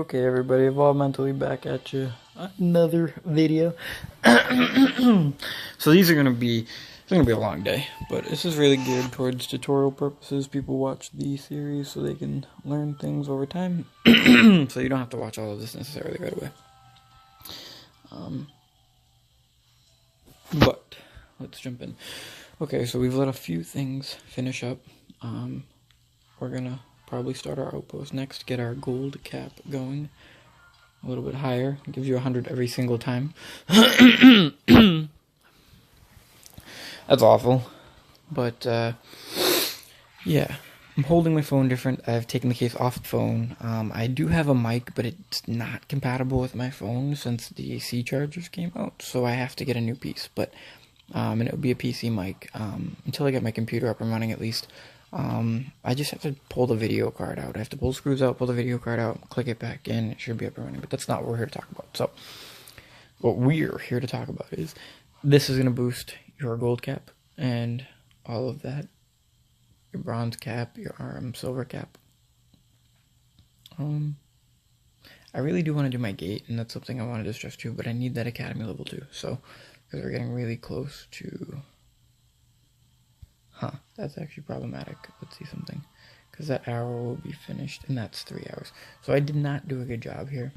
Okay, everybody, Evolve Mentally back at you. Another video. So these are gonna be, it's gonna be a long day, but this is really geared towards tutorial purposes. People watch the series so they can learn things over time. So you don't have to watch all of this necessarily right away. But let's jump in. Okay, so we've let a few things finish up. We're gonna probably start our outpost next, get our gold cap going a little bit higher. It gives you 100 every single time. That's awful. But, yeah. I'm holding my phone different. I've taken the case off the phone. I do have a mic, but it's not compatible with my phone since the AC chargers came out, so I have to get a new piece. But, and it would be a PC mic, until I get my computer up and running at least. I just have to pull the video card out. I have to pull the screws out, pull the video card out, click it back in. It should be up and running, but that's not what we're here to talk about. So, what we're here to talk about is this is going to boost your gold cap and all of that. Your bronze cap, your silver cap. I really do want to do my gate, and that's something I wanted to stress too, but I need that academy level too. So, because we're getting really close to... that's actually problematic. Let's see something. Because that hour will be finished, and that's 3 hours. So I did not do a good job here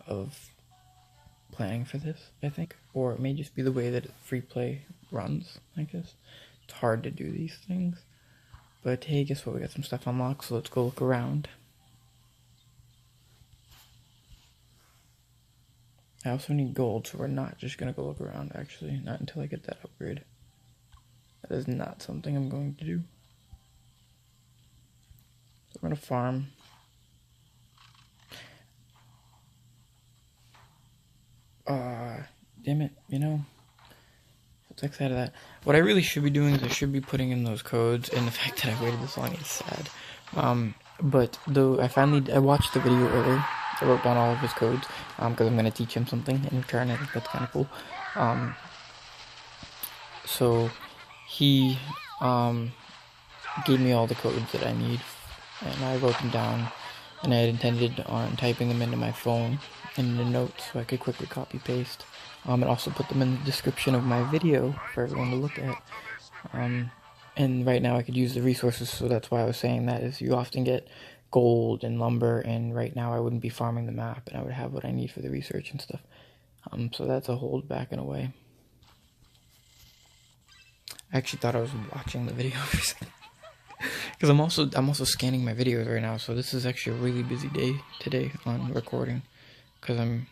of planning for this, I think. Or it may just be the way that free play runs, I guess. It's hard to do these things. But hey, guess what? We got some stuff unlocked, so let's go look around. I also need gold, so we're not just going to go look around, actually. Not until I get that upgrade. That is not something I'm going to do. So we're going to farm. Damn it, you know. Let's X out of that. What I really should be doing is I should be putting in those codes, and the fact that I've waited this long is sad. But though I watched the video earlier. I wrote down all of his codes, because I'm going to teach him something in return. I think that's kind of cool. So he gave me all the codes that I need, and I wrote them down, and I had intended on typing them into my phone in the notes so I could quickly copy paste, and also put them in the description of my video for everyone to look at. And right now I could use the resources, so that's why I was saying that, is you often get gold and lumber, and right now I wouldn't be farming the map, and I would have what I need for the research and stuff. So that's a hold back in a way. I actually thought I was watching the video for a second. Because I'm also scanning my videos right now, so this is actually a really busy day today on recording. Because I'm,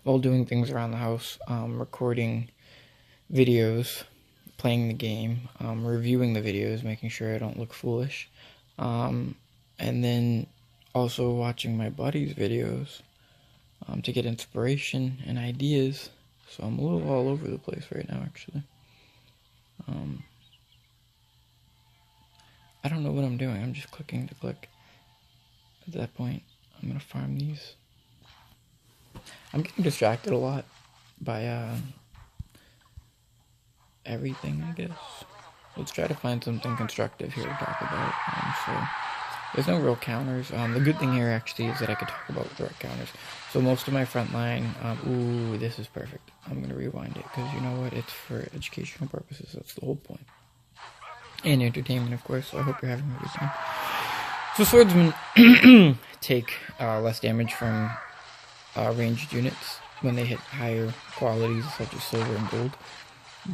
while doing things around the house, recording videos, playing the game, reviewing the videos, making sure I don't look foolish, and then also watching my buddy's videos to get inspiration and ideas. So I'm a little all over the place right now, actually. I don't know what I'm doing. I'm just clicking to click. At that point, I'm gonna farm these. I'm getting distracted a lot by everything, I guess. Let's try to find something constructive here to talk about. So there's no real counters. The good thing here actually is that I could talk about direct counters. So most of my front line, ooh, this is perfect. I'm gonna rewind it because you know what? It's for educational purposes. That's the whole point. And entertainment, of course, so I hope you're having a good time. So swordsmen take less damage from ranged units when they hit higher qualities such as silver and gold.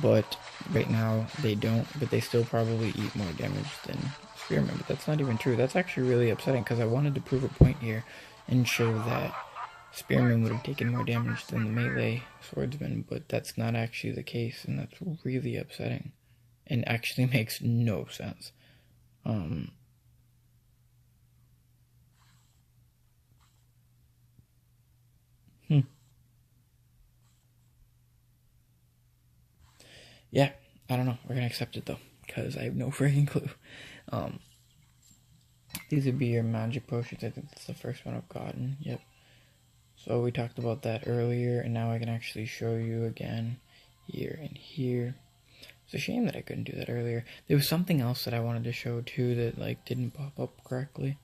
But right now they don't, but they still probably eat more damage than spearmen. But that's not even true. That's actually really upsetting because I wanted to prove a point here and show that spearmen would have taken more damage than the melee swordsmen, but that's not actually the case, and that's really upsetting. And actually makes no sense. Yeah, I don't know. We're gonna accept it though, because I have no freaking clue. These would be your magic potions. I think that's the first one I've gotten. Yep. So we talked about that earlier, and now I can actually show you again here and here. It's a shame that I couldn't do that earlier. There was something else that I wanted to show too that like didn't pop up correctly.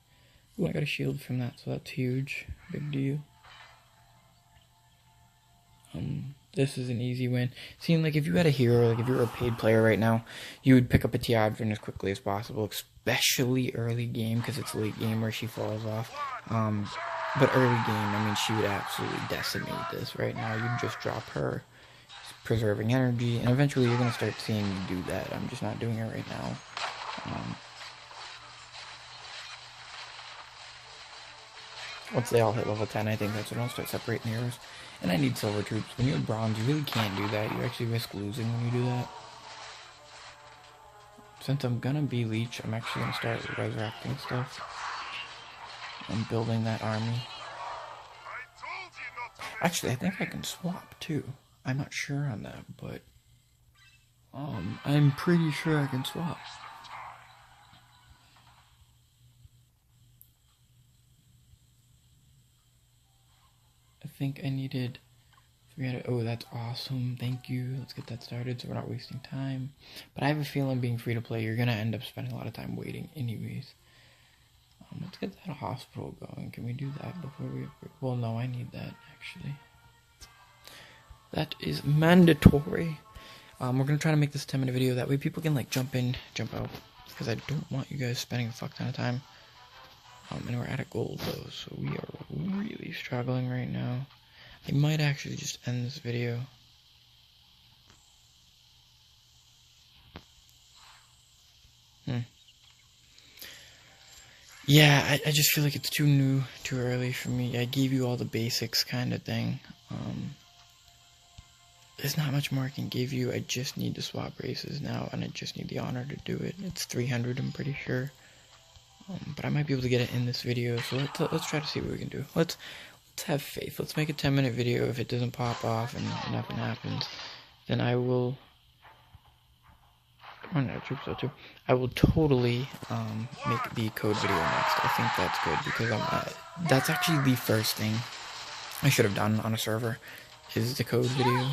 Ooh, I got a shield from that, so that's huge. Big deal. This is an easy win. Seemed like if you had a hero, like if you were a paid player right now, you would pick up a Teodrin as quickly as possible, especially early game, because it's late game where she falls off. But early game, I mean, she would absolutely decimate this right now. You'd just drop her, preserving energy, and eventually you're going to start seeing me do that. I'm just not doing it right now. Once they all hit level 10, I think that's when I'll start separating heroes. And I need silver troops. When you're bronze, you really can't do that. You actually risk losing when you do that. Since I'm gonna be Leech, I'm actually gonna start resurrecting stuff. I'm building that army. Actually, I think I can swap too. I'm not sure on that, but I'm pretty sure I can swap. I think I needed 300. Oh, that's awesome. Thank you. Let's get that started so we're not wasting time. But I have a feeling being free to play, you're going to end up spending a lot of time waiting anyways. Let's get that hospital going. Can we do that before we... Well, no, I need that, actually. That is mandatory. We're going to try to make this a 10-minute video. That way people can, like, jump in, jump out. Because I don't want you guys spending a fuck ton of time. And we're out of gold, though, so we are really struggling right now. I might actually just end this video. Yeah, I just feel like it's too new, too early for me. I gave you all the basics kind of thing. There's not much more I can give you. I just need to swap races now, and I just need the honor to do it. It's 300, I'm pretty sure. But I might be able to get it in this video, so let's try to see what we can do. Let's have faith. Let's make a 10-minute video. If it doesn't pop off and nothing happens, then I will run out of troops though too. I will totally make the code video next. I think that's good because that's actually the first thing I should have done on a server is the code video,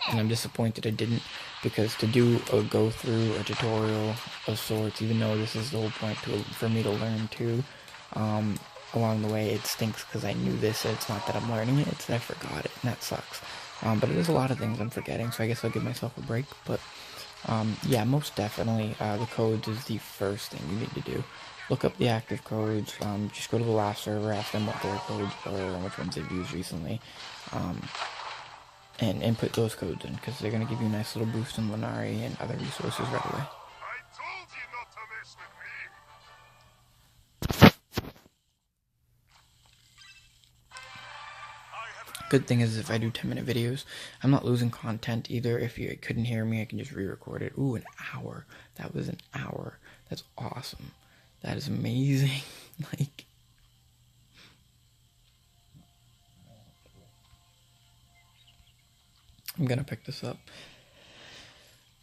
and I'm disappointed I didn't, because to do a go through a tutorial of sorts, even though this is the whole point for me to learn too, along the way it stinks because I knew this. It's not that I'm learning it, it's that I forgot it, and that sucks. But it is a lot of things I'm forgetting, so I guess I'll give myself a break. But yeah, most definitely the codes is the first thing you need to do. Look up the active codes, just go to the last server, ask them what their codes are and which ones they've used recently, and put those codes in, because they're going to give you a nice little boost in Lunari and other resources right away. Good thing is if I do 10-minute videos, I'm not losing content either. If you couldn't hear me, I can just re-record it. Ooh, an hour. That was an hour. That's awesome. That is amazing. Like, I'm gonna pick this up.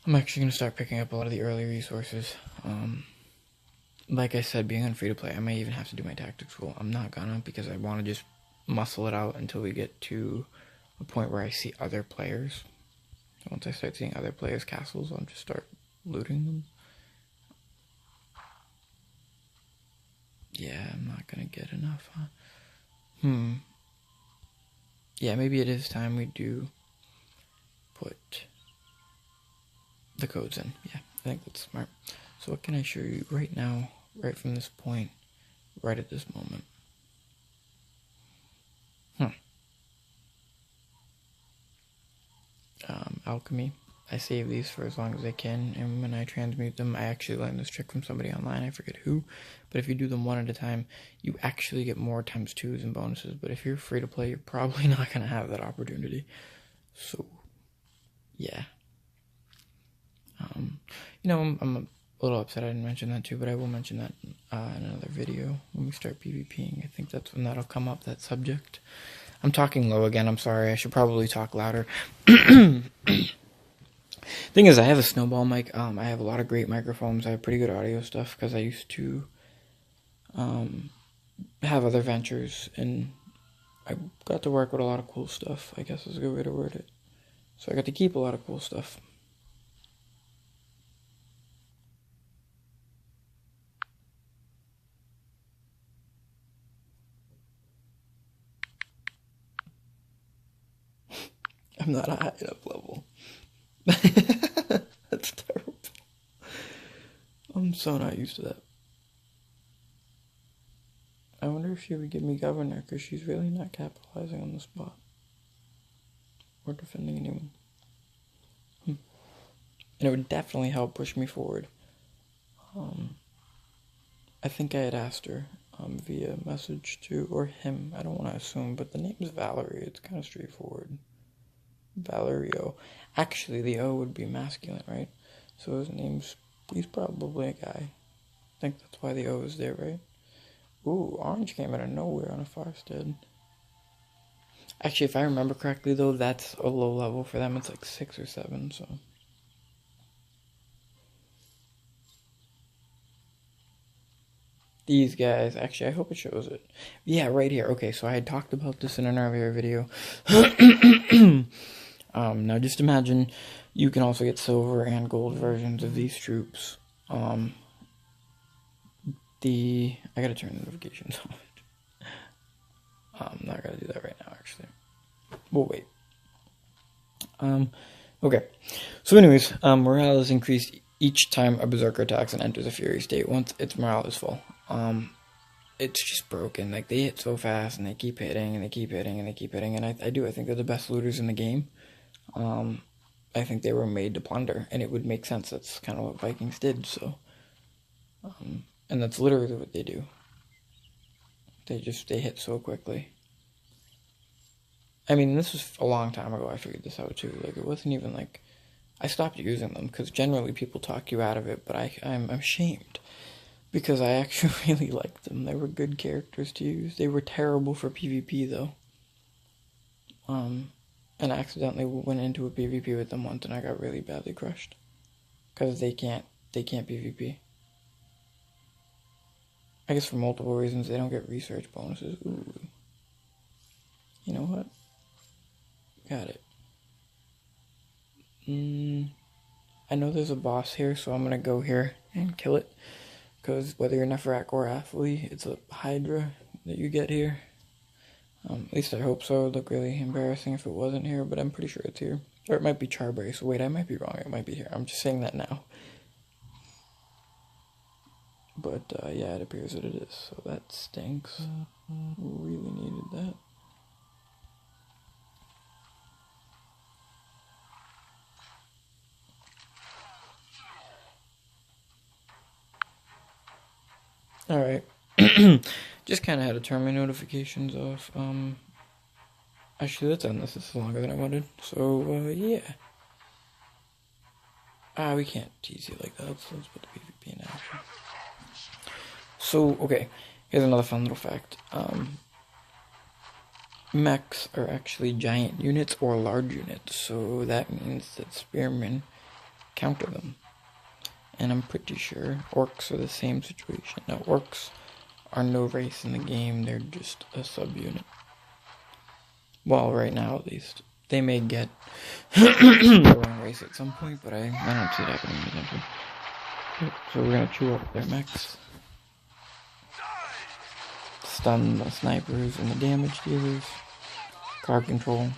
I'm actually gonna start picking up a lot of the early resources. Like I said, being on free to play, I may even have to do my tactics school. I'm not gonna, because I want to just muscle it out until we get to a point where I see other players. So once I start seeing other players' castles, I'll just start looting them. Yeah, I'm not gonna get enough, huh? Yeah, maybe it is time we do put the codes in. Yeah, I think that's smart. So what can I show you right now, right from this point, right at this moment? Alchemy. I save these for as long as I can, and when I transmute them, I actually learned this trick from somebody online, I forget who, but if you do them one at a time, you actually get more _2s and bonuses. But if you're free to play, you're probably not going to have that opportunity. So, yeah. You know, I'm a little upset I didn't mention that too, but I will mention that in another video when we start PvPing. I think that's when that'll come up, that subject. I'm talking low again, I'm sorry, I should probably talk louder. Thing is, I have a snowball mic. I have a lot of great microphones. I have pretty good audio stuff because I used to have other ventures, and I got to work with a lot of cool stuff, I guess is a good way to word it. So I got to keep a lot of cool stuff. I'm not a high enough level. That's terrible. I'm so not used to that. I wonder if she would give me governor, because she's really not capitalizing on the spot. Or defending anyone. And it would definitely help push me forward. I think I had asked her via message to, or him, I don't want to assume, but the name is Valerie. It's kind of straightforward. Valerio. Actually, the O would be masculine, right? So his name's, he's probably a guy. I think that's why the O is there, right? Ooh, orange came out of nowhere on a farstead. Actually, if I remember correctly, though, that's a low level for them. It's like 6 or 7, so. These guys, actually, I hope it shows it. Yeah, right here. Okay, so I had talked about this in an earlier video. Now just imagine you can also get silver and gold versions of these troops. I gotta turn the notifications off. I'm not gonna do that right now, actually. We'll wait. Okay. So anyways, morale is increased each time a berserker attacks and enters a fury state once its morale is full. It's just broken. Like, they hit so fast, and they keep hitting, and they keep hitting, and they keep hitting, and I think they're the best looters in the game. I think they were made to plunder, and it would make sense. That's kind of what Vikings did, so. And that's literally what they do. They hit so quickly. I mean, this was a long time ago I figured this out, too. Like, it wasn't even like, I stopped using them, because generally people talk you out of it, but I'm ashamed. Because I actually really liked them. They were good characters to use. They were terrible for PvP, though. And I accidentally went into a PvP with them once, and I got really badly crushed. Because they can't PvP. I guess for multiple reasons. They don't get research bonuses. Ooh. You know what? Got it. I know there's a boss here, so I'm gonna go here and kill it. Because whether you're Neferak or Athlete, it's a Hydra that you get here. At least I hope so. It would look really embarrassing if it wasn't here, but I'm pretty sure it's here. Or it might be Charberry, so wait, I might be wrong. It might be here. I'm just saying that now. But, yeah, it appears that it is. So that stinks. Really needed that. Alright. Just kind of had to turn my notifications off. Actually, let's end this. This is longer than I wanted. So, yeah. We can't tease you like that. Let's put the PvP in action. So, okay. Here's another fun little fact. Mechs are actually giant units or large units. So that means that spearmen counter them. And I'm pretty sure orcs are the same situation. Now, orcs are no race in the game. They're just a subunit. Well, right now at least. They may get their own race at some point, but I don't see that happening in the future. So we're gonna chew up their mechs. Stun the snipers and the damage dealers. Crowd control.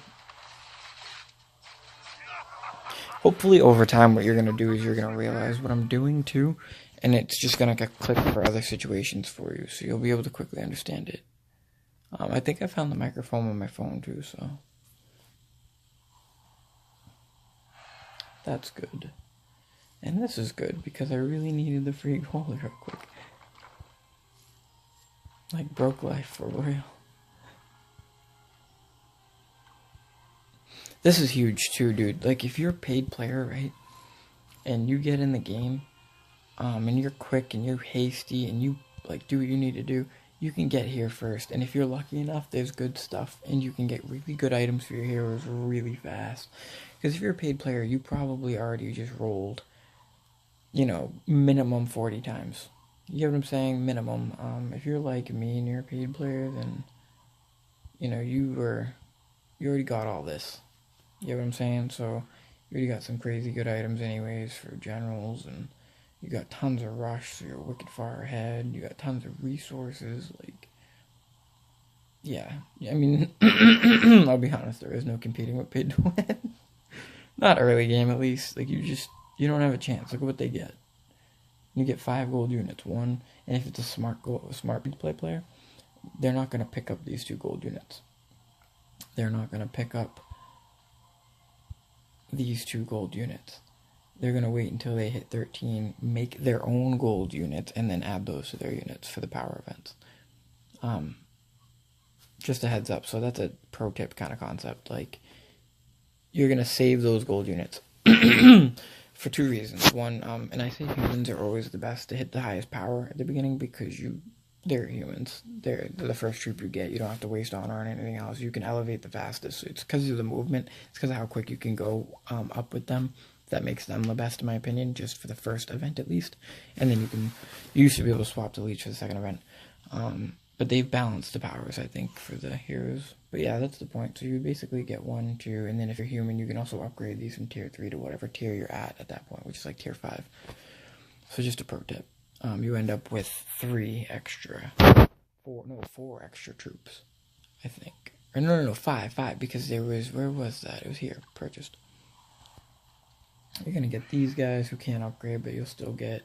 Hopefully over time what you're going to do is you're going to realize what I'm doing too, and it's just going to click for other situations for you, so you'll be able to quickly understand it. I think I found the microphone on my phone too, so that's good. And this is good, because I really needed the free gold real quick. Like, broke life for real. This is huge too, dude. Like, if you're a paid player, right, and you get in the game, and you're quick and you're hasty and you, like, do what you need to do, you can get here first. And if you're lucky enough, there's good stuff, and you can get really good items for your heroes really fast. Because if you're a paid player, you probably already just rolled, you know, minimum 40 times. You get what I'm saying? Minimum. If you're like me and you're a paid player, then, you know, you already got all this. You know what I'm saying? So, you already got some crazy good items anyways for generals, and you got tons of rush, so you're wicked far ahead. You got tons of resources, like, yeah, I mean, I'll be honest, there is no competing with paid to win. Not early game, at least. Like, you don't have a chance. Look at what they get. You get 5 gold units, one, and if it's a smart play player, they're not going to pick up these 2 gold units. They're not going to pick up these 2 gold units. They're going to wait until they hit 13, make their own gold units, and then add those to their units for the power events. Just a heads up. So that's a pro tip kind of concept. Like, you're going to save those gold units for 2 reasons. One, and I say humans are always the best to hit the highest power at the beginning because they're humans. They're the first troop you get. You don't have to waste honor on anything else. You can elevate the fastest. It's because of the movement. It's because of how quick you can go up with them. That makes them the best, in my opinion, just for the first event at least. And then you used to be able to swap to leech for the second event. But they've balanced the powers, I think, for the heroes. But yeah, that's the point. So you basically get 1, 2, and then if you're human, you can also upgrade these from tier 3 to whatever tier you're at that point, which is like tier 5. So just a pro tip. You end up with 4 extra troops, I think. Or no, 5, because there was, where was that? It was here, purchased. You're going to get these guys who can't upgrade, but you'll still get...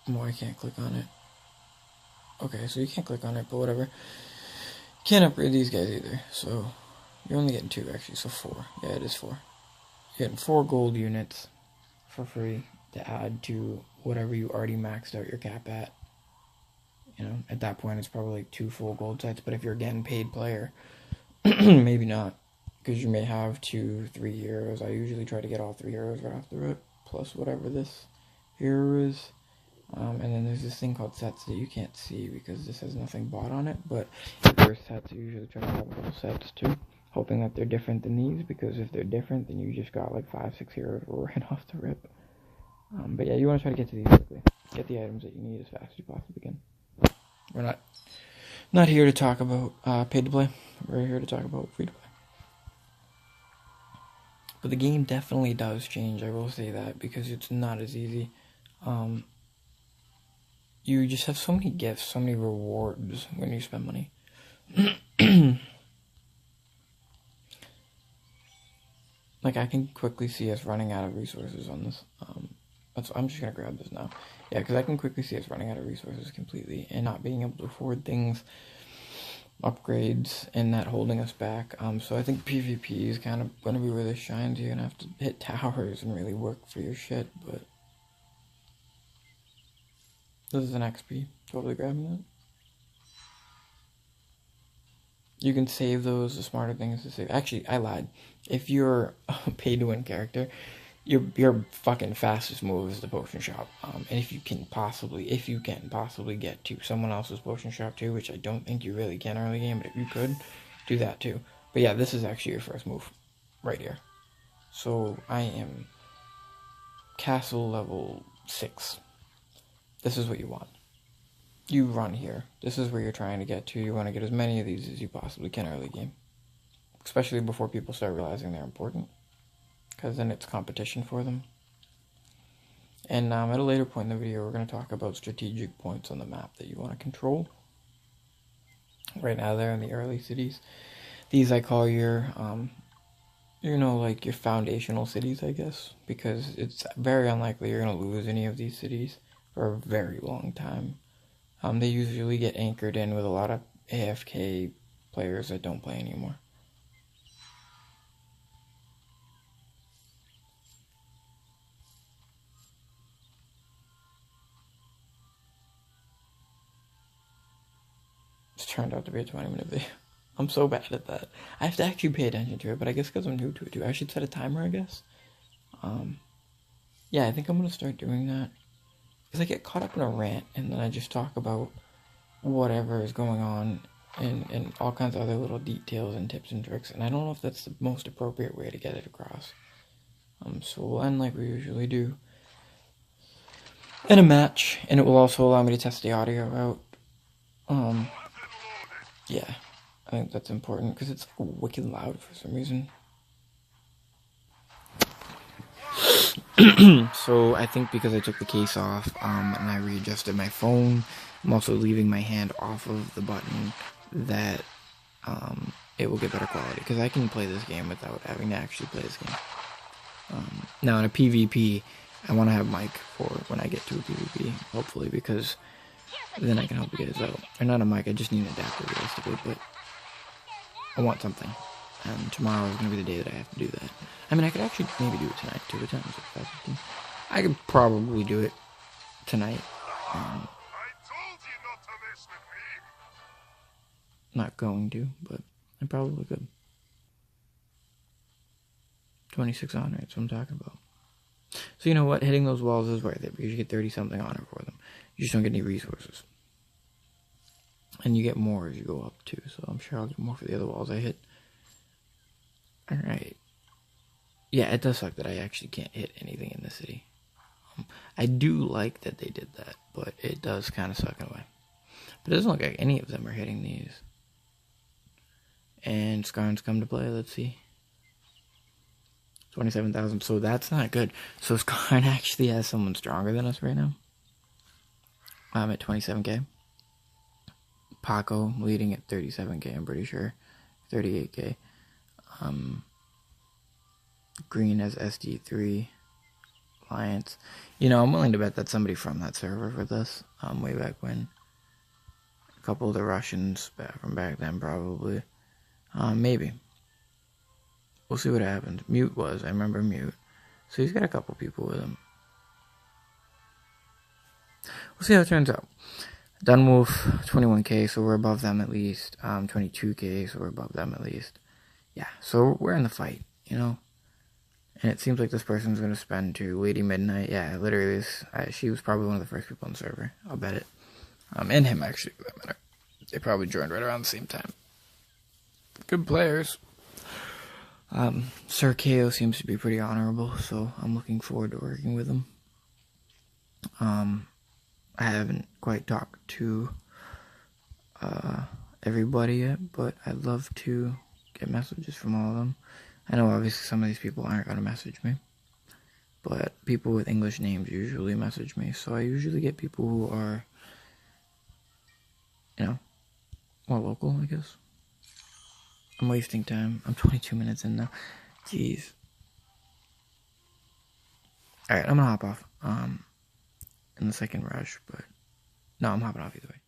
Oh, I can't click on it. Okay, so you can't click on it, but whatever. Can't upgrade these guys either, so... You're only getting 2, actually, so 4. Yeah, it is 4. You're getting 4 gold units for free to add to whatever you already maxed out your cap at. You know, at that point, it's probably like 2 full gold sets, but if you're a getting paid player... maybe not, because you may have 2, 3 heroes. I usually try to get all 3 heroes right off the rip, plus whatever this hero is. And then there's this thing called sets that you can't see because this has nothing bought on it, but if there's sets, you usually try to have a couple sets too, hoping that they're different than these, because if they're different, then you just got like 5, 6 heroes right off the rip. But yeah, you want to try to get to these quickly. Get the items that you need as fast as you possibly can. We're not here to talk about paid to play. We're here to talk about free to play. But the game definitely does change, I will say that, because it's not as easy. You just have so many gifts, so many rewards when you spend money. Like, I can quickly see us running out of resources on this. I'm just gonna grab this now. Yeah, because I can quickly see us running out of resources completely and not being able to afford things, upgrades, and that holding us back. So I think PvP is kind of gonna be where this shines. You're gonna have to hit towers and really work for your shit, but this is an XP. Totally grabbing that. You can save those. The smarter thing is to save. Actually, I lied. If you're a pay-to-win character, your fucking fastest move is the potion shop. And if you can possibly get to someone else's potion shop too, which I don't think you really can early game, but if you could, do that too. But yeah, this is actually your first move, right here. So I am castle level 6. This is what you want. You run here. This is where you're trying to get to. You want to get as many of these as you possibly can early game. Especially before people start realizing they're important. Because then it's competition for them. And at a later point in the video, we're going to talk about strategic points on the map that you want to control. Right now, they're in the early cities. These I call your, like your foundational cities, I guess. Because it's very unlikely you're going to lose any of these cities for a very long time. They usually get anchored in with a lot of AFK players that don't play anymore. It's turned out to be a 20-minute video. I'm so bad at that. I have to actually pay attention to it, but I guess because I'm new to it too. I should set a timer, I guess. Yeah, I think I'm going to start doing that. Because I get caught up in a rant, and then I just talk about whatever is going on, and all kinds of other little details and tips and tricks, and I don't know if that's the most appropriate way to get it across. So we'll end like we usually do in a match, and it will also allow me to test the audio out. Yeah, I think that's important, because it's wicked loud for some reason. So I think because I took the case off and I readjusted my phone, I'm also leaving my hand off of the button, that it will get better quality, because I can play this game without having to actually play this game. Now in a PvP, I want to have mic for when I get to a PvP, hopefully, because then I can help you guys out. Or not a mic, I just need an adapter realistically, but I want something. And tomorrow is going to be the day that I have to do that. I mean, I could actually maybe do it tonight, 2 at 5:15. I could probably do it tonight. Not going to, but I probably could. 26 honor, that's what I'm talking about. So you know what? Hitting those walls is worth it, because you get 30-something honor for them. You just don't get any resources. And you get more as you go up, too, so I'm sure I'll get more for the other walls I hit. Alright. Yeah, it does suck that I actually can't hit anything in the city. I do like that they did that, but it does kind of suck in a way. But it doesn't look like any of them are hitting these. And Skarn's come to play, let's see. 27,000, so that's not good. So Skarn actually has someone stronger than us right now. I'm at 27k. Paco leading at 37k, I'm pretty sure. 38k. Green has SD3. Alliance. You know, I'm willing to bet that somebody from that server for this. Way back when. A couple of the Russians from back then, probably. Maybe. We'll see what happens. Mute was. I remember Mute. So he's got a couple people with him. We'll see how it turns out. Dunwolf, 21k, so we're above them at least. 22k, so we're above them at least. Yeah, so we're in the fight, you know? And it seems like this person's going to spend to Lady Midnight. Yeah, literally, she was probably one of the first people on the server. I'll bet it. And him, actually, for that matter. They probably joined right around the same time. Good players. Sir KO seems to be pretty honorable, so I'm looking forward to working with him. I haven't quite talked to everybody yet, but I'd love to get messages from all of them. I know obviously some of these people aren't going to message me, but people with English names usually message me, so I usually get people who are, you know, more local, I guess. I'm wasting time. I'm 22 minutes in now. Jeez. Alright, I'm gonna hop off in the second rush, but no, I'm hopping off either way.